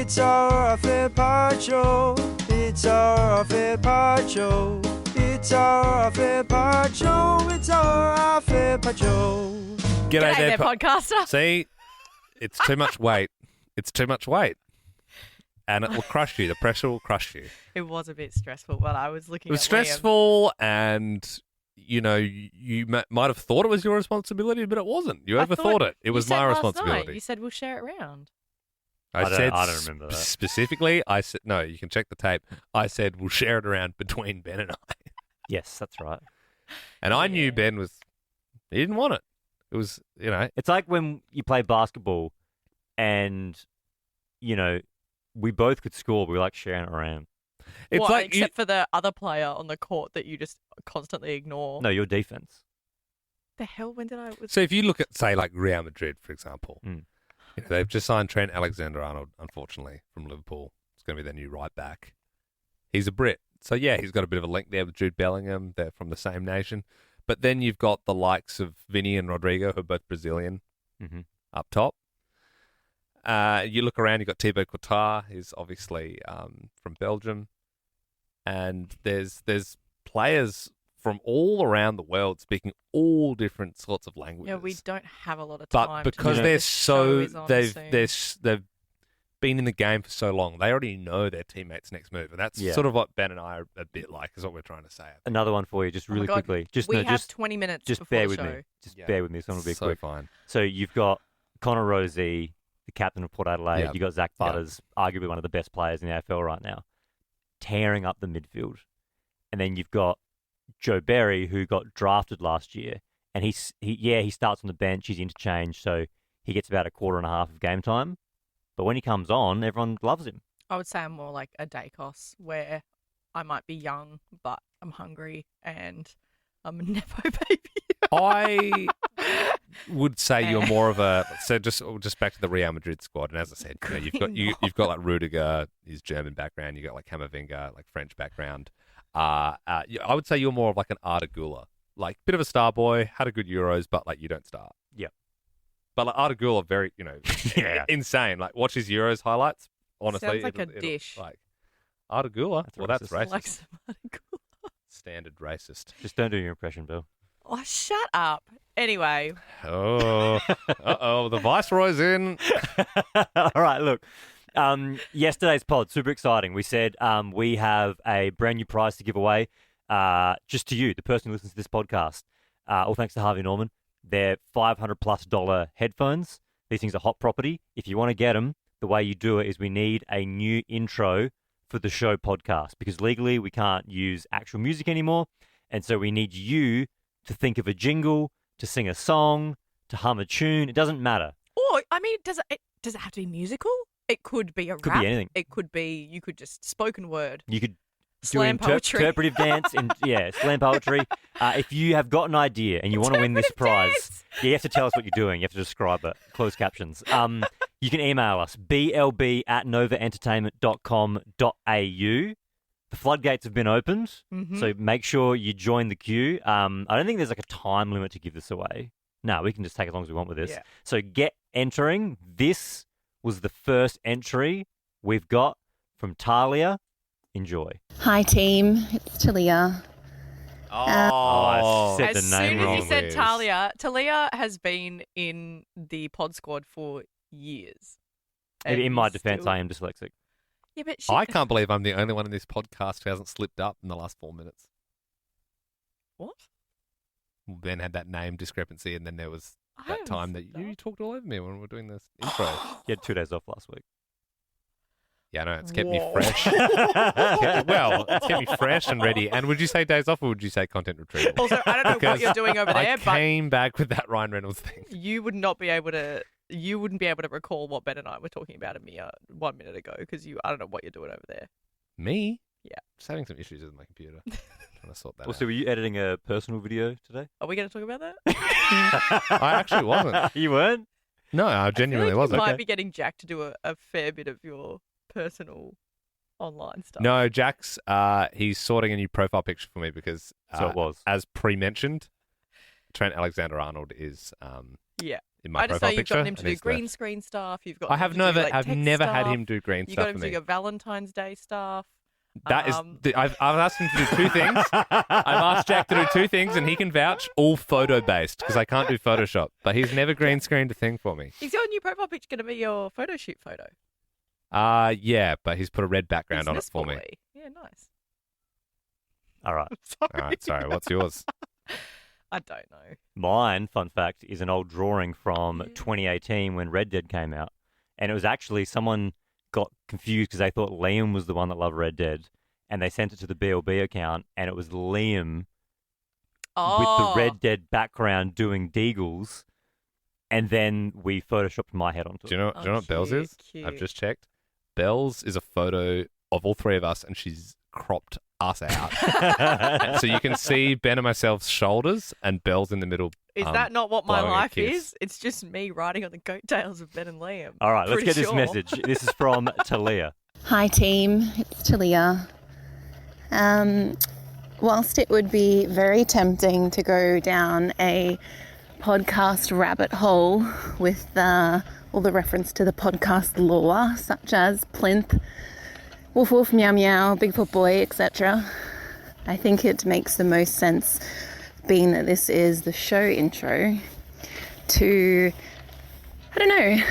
It's our Fair Part Show. It's our Fair Part Show. It's our Fair Part Show. It's our Fair Part Show. G'day there, podcaster. See, it's too much weight. It's too much weight. And it will crush you. The pressure will crush you. It was a bit stressful when I was looking at It was stressful and, you know, you might have thought it was your responsibility, but it wasn't. You overthought it. It was my responsibility. You said we'll share it around. I don't remember that. Specifically, I said, no, you can check the tape. I said we'll share it around between Ben and I. Yes, that's right. And I knew Ben he didn't want it. It was, you know. It's like when you play basketball and, you know, we both could score, but we like sharing it around. It's except for the other player on the court that you just constantly ignore. No, your defense. The hell, when did I... So if you look at, say, like Real Madrid, for example, you know, they've just signed Trent Alexander-Arnold, unfortunately, from Liverpool. It's going to be their new right back. He's a Brit. So, yeah, he's got a bit of a link there with Jude Bellingham. They're from the same nation. But then you've got the likes of Vinny and Rodrigo, who are both Brazilian, up top. You look around, you've got Thibaut Courtois, who's obviously from Belgium. And there's players from all around the world speaking all different sorts of languages. Yeah, we don't have a lot of time. But because they're they've been in the game for so long, they already know their teammates' next move, and that's sort of what Ben and I are a bit like, is what we're trying to say. Another one for you, just really quickly. We have 20 minutes. Just before bear the with show. me. Just bear with me. So I'm gonna be quick. Fine. So you've got Connor Rozee, the captain of Port Adelaide. Yep. You've got Zach Butters, arguably one of the best players in the AFL right now, tearing up the midfield, and then you've got Joe Berry, who got drafted last year, and he starts on the bench. He's interchange, so he gets about a quarter and a half of game time. But when he comes on, everyone loves him. I would say I'm more like a Dacos, where I might be young, but I'm hungry and I'm a Nepo baby. I would say you're more of a just back to the Real Madrid squad, and as I said, you know, you've got like Rudiger, his German background, you got like Camavinga, like French background. I would say you're more of like an Arda Güler, like bit of a star boy, had a good Euros, but like you don't start. Yeah. But like Arda Güler, very, you know, insane. Like watch his Euros highlights. Honestly, sounds like a dish. Like Arda Güler. That's racist. Like some Arda Güler. Standard racist. Just don't do your impression, Bill. Oh, shut up. Anyway. Oh, the Viceroy's in. All right, look. Yesterday's pod, super exciting. We said we have a brand new prize to give away just to you, the person who listens to this podcast. All thanks to Harvey Norman. They're $500+ headphones. These things are hot property. If you want to get them, the way you do it is we need a new intro for the show podcast, because legally we can't use actual music anymore. And so we need you to think of a jingle, to sing a song, to hum a tune. It doesn't matter. Or, I mean, does it have to be musical? It could be a rap. Could be anything. It could be, you could just spoken word. You could Slam do poetry. interpretive dance. Slam poetry. If you have got an idea and you want to win this prize, you have to tell us what you're doing. You have to describe it. Closed captions. You can email us, blb@novaentertainment.com.au. The floodgates have been opened, so make sure you join the queue. I don't think there's like a time limit to give this away. No, we can just take as long as we want with this. Yeah. So get entering. This was the first entry we've got from Talia. Enjoy. Hi team, it's Talia. I said the name wrong. As soon as you said Talia has been in the pod squad for years. In my defense, I am dyslexic. Yeah, but I can't believe I'm the only one in this podcast who hasn't slipped up in the last 4 minutes. What? Ben had that name discrepancy, and then there was that time that you talked all over me when we were doing this intro. You had 2 days off last week. Yeah, I know. It's kept me fresh. It's kept me fresh and ready. And would you say days off, or would you say content retrieval? Also, I don't know what you're doing over there, I came back with that Ryan Reynolds thing. You wouldn't be able to recall what Ben and I were talking about 1 minute ago, because I don't know what you're doing over there. Me? Yeah. Just having some issues with my computer. Trying to sort that out. Also, were you editing a personal video today? Are we going to talk about that? I actually wasn't. You weren't? No, I genuinely wasn't. You might be getting Jack to do a fair bit of your personal online stuff. No, Jack's he's sorting a new profile picture for me because so it was, as pre-mentioned, Trent Alexander-Arnold is in my I just know profile you've picture. gotten him to and do he's green left. screen stuff. You've got I him have to never, do, like, I've tech never had stuff. him do green You stuff got him for to do me. your Valentine's Day stuff. That is, I've asked him to do two things. I've asked Jack to do two things, and he can vouch, all photo based, because I can't do Photoshop. But he's never green screened a thing for me. Is your new profile picture going to be your photo shoot photo? Yeah, but he's put a red background on it Business for me. boy. Yeah, nice. All right. Sorry. All right, sorry. What's yours? I don't know. Mine, fun fact, is an old drawing from Yeah. 2018 when Red Dead came out. And it was actually someone got confused because they thought Liam was the one that loved Red Dead. And they sent it to the BLB account, and it was Liam with the Red Dead background doing Deagles. And then we photoshopped my head onto it. Do you know what Belle's is? Cute. I've just checked. Belle's is a photo of all three of us, and she's cropped us out. So you can see Ben and myself's shoulders, and Belle's in the middle. Is that not what my blowing a life kiss. is? It's just me riding on the coattails of Ben and Liam. All right, let's Pretty get this sure. message. This is from Talia. Hi, team. It's Talia. Whilst it would be very tempting to go down a podcast rabbit hole with all the reference to the podcast lore, such as plinth, woof woof, meow meow, Bigfoot boy, etc., I think it makes the most sense, being that this is the show intro, to, I don't know,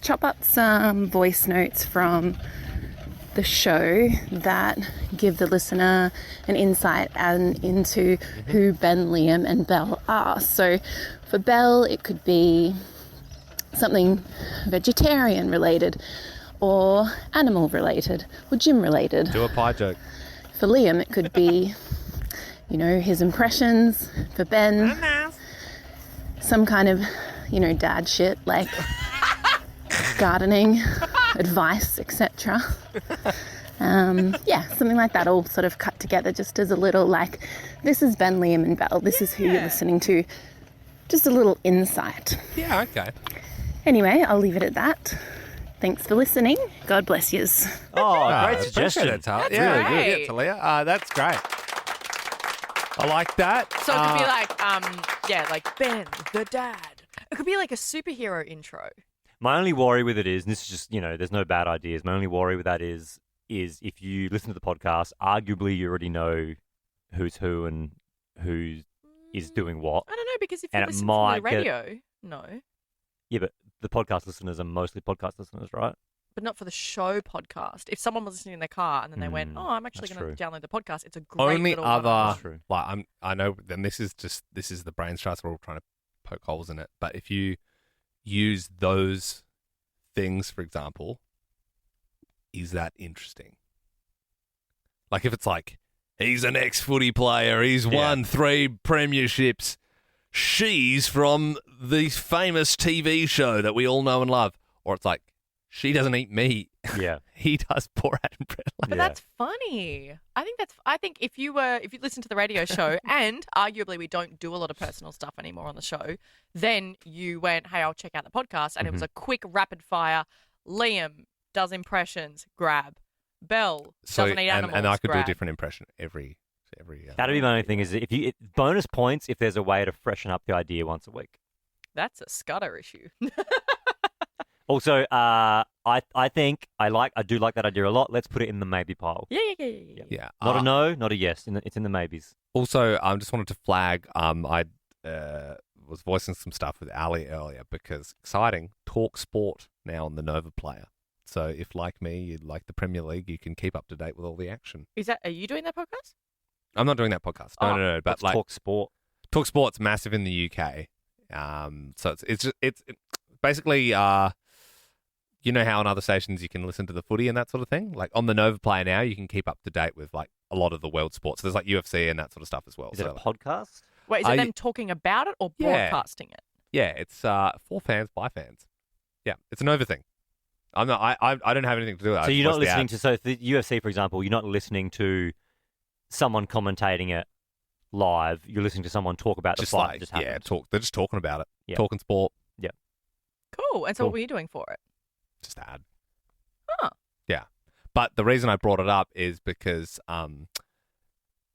chop up some voice notes from the show that give the listener an insight into who Ben, Liam and Belle are. So for Belle, it could be something vegetarian related or animal related or gym related. Do a pie joke. For Liam, it could be, his impressions. For Ben, some kind of, dad shit like gardening, advice, etc. Something like that, all sort of cut together just as a little, like, this is Ben, Liam and Belle. This is who you're listening to. Just a little insight. Yeah, okay. Anyway, I'll leave it at that. Thanks for listening. God bless yous. Oh, great Appreciate suggestion. it, Tal. That's Yeah, great. yeah, Talia. That's great. I like that. So it could be like Ben, the dad. It could be like a superhero intro. My only worry with it is, and this is just, there's no bad ideas. My only worry with that is if you listen to the podcast, arguably you already know who's who and who is doing what. I don't know, because if you And it listen to might the radio, no. Yeah, but the podcast listeners are mostly podcast listeners, right? But not for the show podcast. If someone was listening in their car and then they went, I'm actually that's going to true. download the podcast, it's a great Only little other, one-off. True. like, I know, then this is the brain trust. We're all trying to poke holes in it. But if you use those things, for example, is that interesting? Like, if it's like, he's an ex-footy player, he's won 3 premierships, she's from the famous TV show that we all know and love, or it's like, she doesn't eat meat, Yeah. he does Borat and bread. Like, But that's funny. I think if you listen to the radio show, and arguably we don't do a lot of personal stuff anymore on the show, then you went, hey, I'll check out the podcast, and it was a quick rapid fire. Liam does impressions, grab. Belle doesn't eat animals, and I could do a grab. different impression every. That'd be my only thing is bonus points if there's a way to freshen up the idea once a week. That's a Scudder issue. Also, I think I do like that idea a lot. Let's put it in the maybe pile. Yeah. Yeah. Not a no, not a yes. It's in the maybes. Also, I just wanted to flag. I was voicing some stuff with Ali earlier because exciting talk sport now on the Nova Player. So if, like me, you like the Premier League, you can keep up to date with all the action. Are you doing that podcast? I'm not doing that podcast. No. But Let's like talk sport. Talk Sport's massive in the UK. So it's basically you know how on other stations you can listen to the footy and that sort of thing. Like on the Nova Player now, you can keep up to date with like a lot of the world sports. So there's like UFC and that sort of stuff as well. Is it a podcast? Wait, is it them talking about it or Yeah. broadcasting it? Yeah, it's for fans by fans. Yeah, it's a Nova thing. I'm not. I don't have anything to do with it. So I you're just not watch the listening ads. to so the UFC, for example, you're not listening to someone commentating it live. You're listening to someone talk about the just fight like that just happened. They're just talking about it. Yeah. Talking sport. Cool. And so Cool. what were you doing for it? Just ad. Huh. Yeah, but the reason I brought it up is because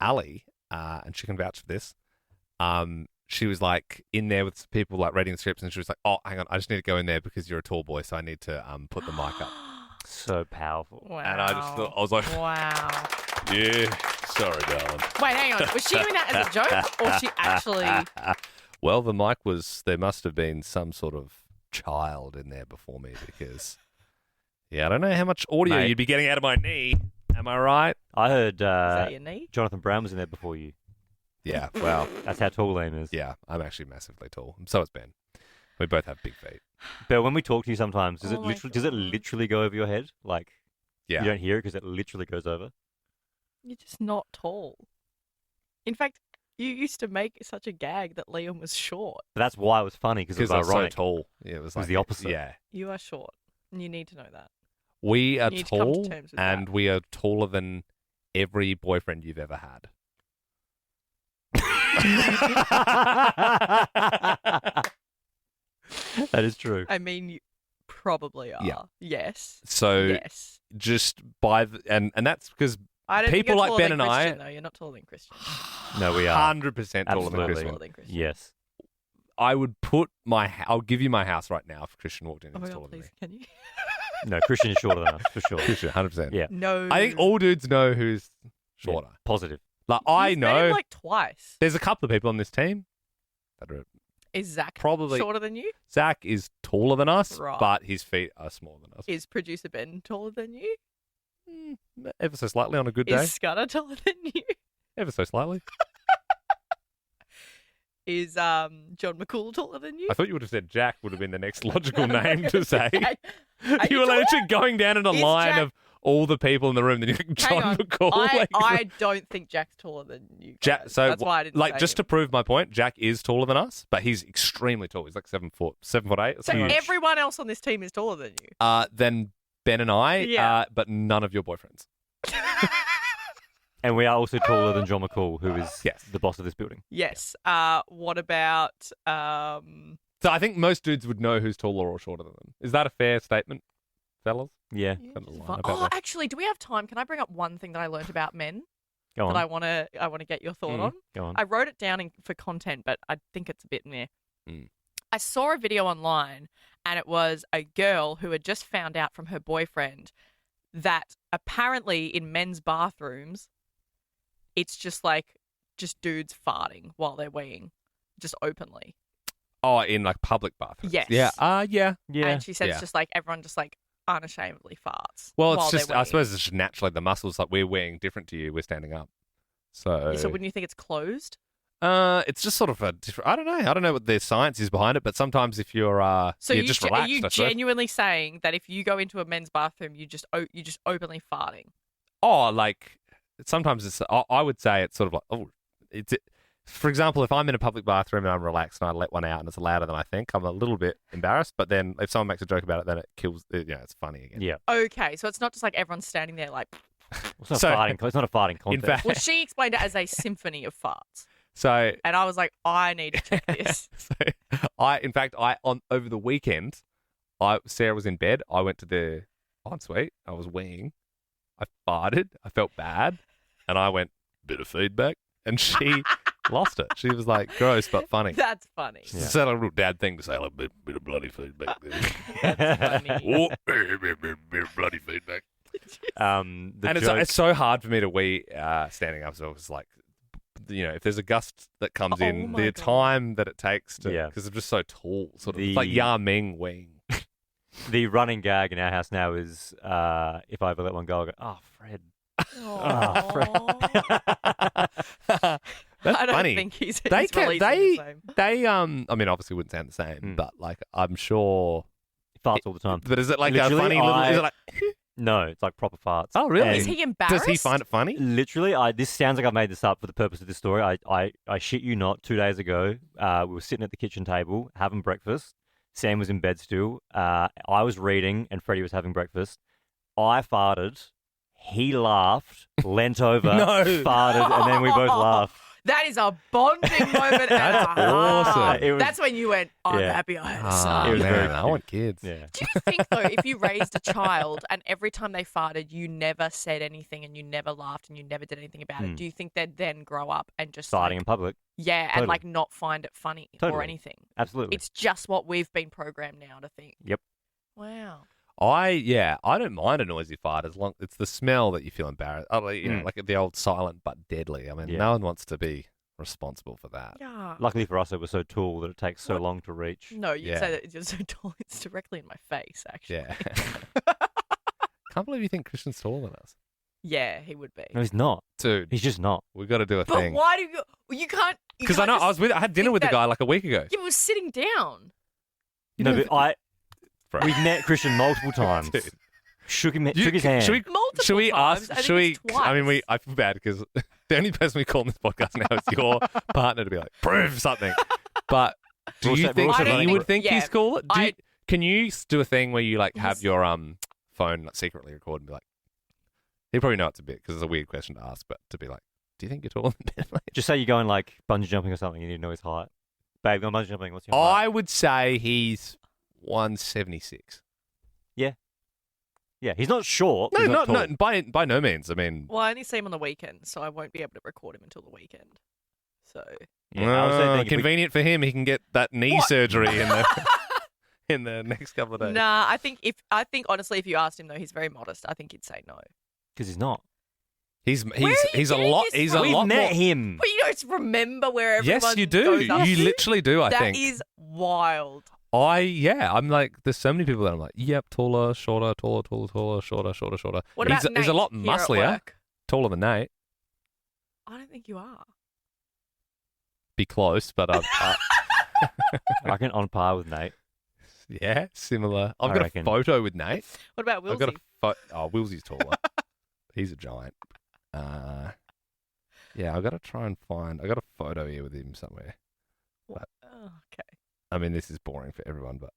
Ali, and she can vouch for this. she was like in there with people like reading the scripts, and she was like, "Oh, hang on, I just need to go in there because you're a tall boy, so I need to put the mic up." So powerful. Wow. And I just thought, I was like, wow. "Yeah, sorry, darling." Wait, hang on. Was she doing that as a joke, or she actually? Well, the mic was. There must have been some sort of child in there before me because, yeah, I don't know how much audio Mate. you'd be getting out of my knee. Am I right? I heard Is that your knee? Jonathan Brown was in there before you. Yeah. Well, That's how tall Liam is. yeah, I'm actually massively tall. So is Ben. We both have big feet. But when we talk to you sometimes, does Oh my it God. literally go over your head? Like, Yeah. you don't hear it because it literally goes over? You're just not tall. In fact, you used to make such a gag that Liam was short. But that's why it was funny, because it was Because I was so ironic. tall. Yeah, it was was like the opposite. Yeah. You are short, and you need to know that. We are You need to come to tall, terms with and that. we are taller than every boyfriend you've ever had. That is true. I mean, you probably are. Yeah. Yes. So Yes. just by the, and that's because I don't people think you're like taller Ben than and I- Christian, though. You're not taller than Christian. No, we are. 100% taller than Absolutely. Christian. Taller than Christian. Yes. I would put I'll give you my house right now if Christian walked in Oh and my was god, taller than please, me. can you? No, Christian is shorter than us, for sure. Christian, 100%. Yeah. No. I think all dudes know who's shorter. Yeah, positive. Like I You've met him know like twice. there's a couple of people on this team that are Is Zach probably shorter than you? Zach is taller than us, Right. but his feet are smaller than us. Is producer Ben taller than you? Ever so slightly on a good day. Is Scudder taller than you? Ever so slightly. Is John McCool taller than you? I thought you would have said Jack would have been the next logical name to say. Are You were taller? literally going down in a Is line Jack- of all the people in the room. Then you think Hang John on. McCall. I don't think Jack's taller than you. Jack. guys. So that's why I didn't like say just to him. prove my point, Jack is taller than us, but he's extremely tall. He's like 7 foot, 7'8". So Huge. everyone else on this team is taller than you. Then Ben and I, Yeah. but none of your boyfriends. And we are also taller than John McCall, who is Yes. the boss of this building. Yes. What about So I think most dudes would know who's taller or shorter than them. Is that a fair statement, fellas? Yeah. Got the line up out Oh, there. actually, do we have time? Can I bring up one thing that I learned about men Go on. that I want to get your thought on? Go on. I wrote it down for content, but I think it's a bit meh. Mm. I saw a video online, and it was a girl who had just found out from her boyfriend that apparently in men's bathrooms, it's just dudes farting while they're weeing, just openly. Oh, in like public bathrooms. Yes. Yeah. Yeah. yeah. And she said Yeah. it's just like everyone just like unashamedly farts. Well, while it's just they're I weeing. suppose it's just naturally the muscles like we're wearing different to you. We're standing up. So So wouldn't you think it's closed? it's just sort of a different. I don't know what the science is behind it, but sometimes if you're So you're you just are relaxed, you I suppose. genuinely saying that if you go into a men's bathroom, you just openly farting? Oh, like sometimes it's. I would say it's sort of like for example, if I'm in a public bathroom and I'm relaxed and I let one out and it's louder than I think, I'm a little bit embarrassed. But then if someone makes a joke about it, then it kills. It's funny again. Yeah. Okay, so it's not just like everyone's standing there like. It's not, So- farting, it's not a farting In contest. fact, Well, she explained it as a symphony of farts, so and I was like, I need to check this. over the weekend, Sarah was in bed. I went to the ensuite. I was weeing. I farted. I felt bad, and I went bit of feedback, and she lost it. She was like, "Gross but funny." That's funny. It's a little dad thing to say, like, bit of bloody feedback. That's funny. Oh, bit of bloody feedback. The And joke, it's so hard for me to wee standing up. So it's like, if there's a gust that comes Oh in, my the God. time that it takes to, Yeah. because I'm just so tall, sort of, The- it's like Ya Ming weeing. the running gag in our house now is if I ever let one go, I go, oh, Fred. Aw. That's I don't funny. think he's They he's can, releasing the same. they I mean, obviously wouldn't sound the same, Mm. but like, I'm sure. Farts all the time. But is it like Literally, a funny little? Is it like? No, it's like proper farts. Oh, really? And Is he embarrassed? Does he find it funny? Literally, this sounds like I've made this up for the purpose of this story. I shit you not, 2 days ago, we were sitting at the kitchen table having breakfast. Sam was in bed still. I was reading and Freddie was having breakfast. I farted. He laughed, leant over, No. farted, and then we both laughed. That is a bonding moment. That's awesome. That's when you went, I'm happy I had a son. Oh, was very man, I want kids. Yeah. Do you think, though, if you raised a child and every time they farted, you never said anything and you never laughed and you never did anything about it, do you think they'd then grow up and just Farting in public. Yeah, Totally. and like not find it funny or Totally. anything? Absolutely. It's just what we've been programmed now to think. Yep. Wow. I don't mind a noisy fart as long it's the smell that you feel embarrassed. Like the old silent but deadly. I mean, no one wants to be responsible for that. Yeah. Luckily for us, it was so tall that it takes so long to reach. No, you say that it's so tall. It's directly in my face, actually. Yeah. Can't believe you think Christian's taller than us. Yeah, he would be. No, he's not. Dude, He's just not. we've got to do a But thing. why do you can't? Because I know I had dinner think with the that- guy like a week ago. Yeah, we were sitting down. No, but Bro. we've met Christian multiple times. Dude. Shook his hand. Multiple Should we times. ask? I mean, I feel bad because the only person we call on this podcast now is your partner to be like, prove something. But do you think he would think he's cool? Can you do a thing where you like have your phone like, secretly record and be like, he'll probably know it's a bit because it's a weird question to ask, but to be like, do you think you're taller than Ben? Just say you're going like bungee jumping or something. You need to know his height. Babe, going bungee jumping. What's your height? I would say he's 176. Yeah, he's not short. No, he's not no, tall. by no means. I mean, Well, I only see him on the weekend, so I won't be able to record him until the weekend. So Yeah, I was thinking if we- convenient for him. He can get that knee surgery in the next couple of days. Nah, I think honestly, if you asked him though, he's very modest. I think he'd say no. Because he's not. He's Where are you a getting lot. this He's from? a We've lot met more. him. But you don't remember where everyone Yes, you do. goes up You to? literally do. I think. That is wild. I'm like, there's so many people that I'm like, yep, taller, shorter, taller, shorter. What about He's a lot Nate here at musclier, work? taller than Nate. I don't think you are. Be close, but I reckon on par with Nate. yeah, similar. I've I got reckon. a photo with Nate. What about I've got Wilsey? Wilsey's taller. He's a giant. Yeah, I've got to try and find. I got a photo here with him somewhere. Oh, okay. I mean, this is boring for everyone, but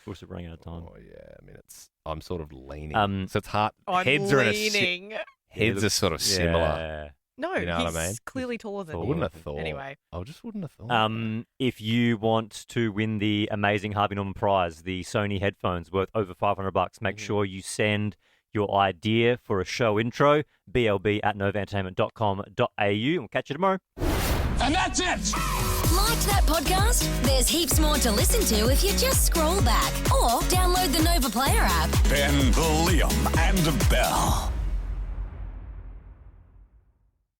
We're also running out of time. oh yeah, I mean, I'm sort of leaning, Um, so it's hard. I'm Heads are in a leaning. heads are sort of similar. Yeah. No, You know what he's I mean? clearly taller than I you. wouldn't have thought. Anyway. I just wouldn't have thought. If you want to win the amazing Harvey Norman prize, the Sony headphones worth over $500, make sure you send your idea for a show intro, blb@novaentertainment.com.au, and we'll catch you tomorrow. And that's it! Liked that podcast? There's heaps more to listen to if you just scroll back or download the Nova Player app. Ben, Liam, and Belle.